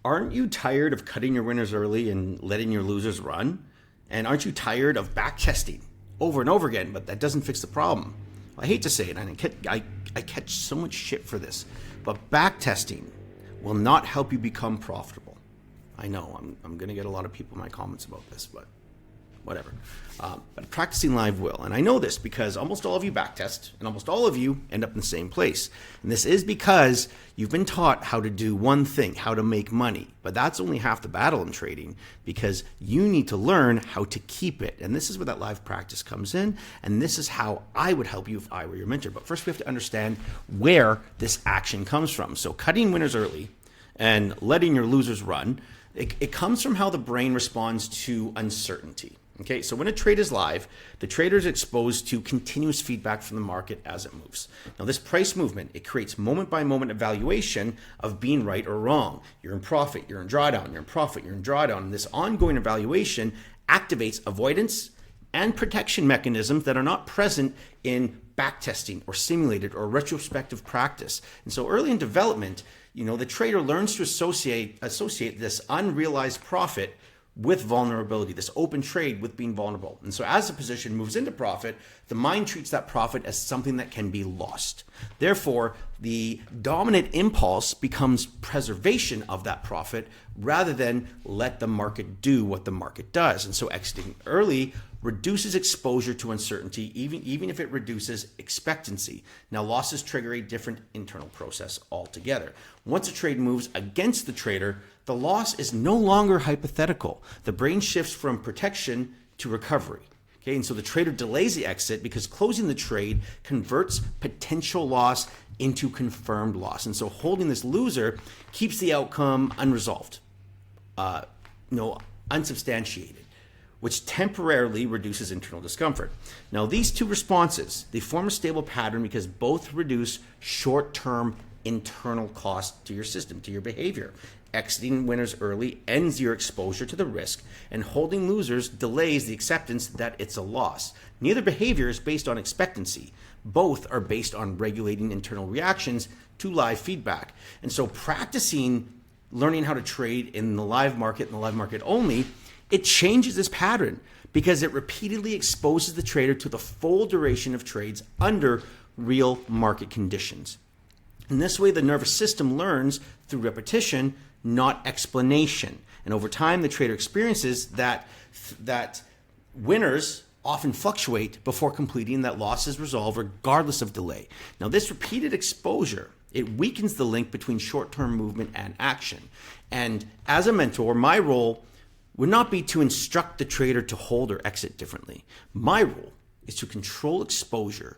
aren't you tired of cutting your winners early and letting your losers run? And aren't you tired of back testing over and over again, but that doesn't fix the problem? I hate to say it, and I catch so much shit for this, but back testing will not help you become profitable. I know I'm going to get a lot of people in my comments about this, but whatever. But practicing live will. And I know this because almost all of you backtest and almost all of you end up in the same place. And this is because you've been taught how to do one thing, how to make money. But that's only half the battle in trading, because you need to learn how to keep it. And this is where that live practice comes in. And this is how I would help you if I were your mentor. But first we have to understand where this action comes from. So cutting winners early and letting your losers run, it comes from how the brain responds to uncertainty. Okay, so when a trade is live, the trader is exposed to continuous feedback from the market as it moves. Now, this price movement, it creates moment-by-moment evaluation of being right or wrong. You're in profit, you're in drawdown, you're in profit, you're in drawdown. And this ongoing evaluation activates avoidance and protection mechanisms that are not present in backtesting or simulated or retrospective practice. And so early in development, the trader learns to associate this unrealized profit with vulnerability, this open trade with being vulnerable. And so as the position moves into profit, the mind treats that profit as something that can be lost. Therefore, the dominant impulse becomes preservation of that profit rather than let the market do what the market does. And so exiting early reduces exposure to uncertainty, even if it reduces expectancy. Now, losses trigger a different internal process altogether. Once a trade moves against the trader, the loss is no longer hypothetical. The brain shifts from protection to recovery. Okay, and so the trader delays the exit because closing the trade converts potential loss into confirmed loss. And so holding this loser keeps the outcome unresolved, unsubstantiated, which temporarily reduces internal discomfort. Now, these two responses, they form a stable pattern because both reduce short-term internal cost to your system, to your behavior. Exiting winners early ends your exposure to the risk, and holding losers delays the acceptance that it's a loss. Neither behavior is based on expectancy. Both are based on regulating internal reactions to live feedback. And so practicing learning how to trade in the live market and the live market only, it changes this pattern because it repeatedly exposes the trader to the full duration of trades under real market conditions. In this way, the nervous system learns through repetition, not explanation. And over time, the trader experiences that winners often fluctuate before completing, that losses resolve regardless of delay. Now, this repeated exposure, it weakens the link between short-term movement and action. And as a mentor, my role would not be to instruct the trader to hold or exit differently. My role is to control exposure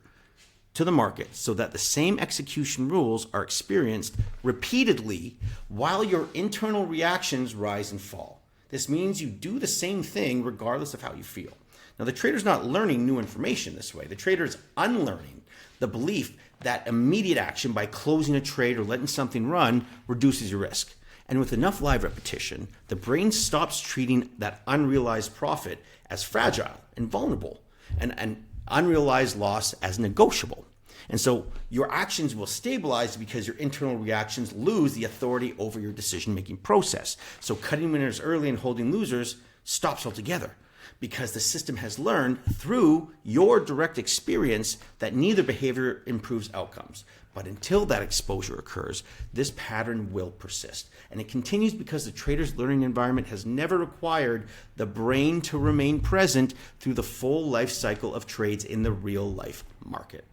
to the market so that the same execution rules are experienced repeatedly while your internal reactions rise and fall. This means you do the same thing regardless of how you feel. Now, the trader's not learning new information this way. The trader is unlearning the belief that immediate action by closing a trade or letting something run reduces your risk. And with enough live repetition, the brain stops treating that unrealized profit as fragile and vulnerable, and unrealized loss as negotiable. And so your actions will stabilize because your internal reactions lose the authority over your decision-making process. So cutting winners early and holding losers stops altogether because the system has learned through your direct experience that neither behavior improves outcomes. But until that exposure occurs, this pattern will persist. And it continues because the trader's learning environment has never required the brain to remain present through the full life cycle of trades in the real life market.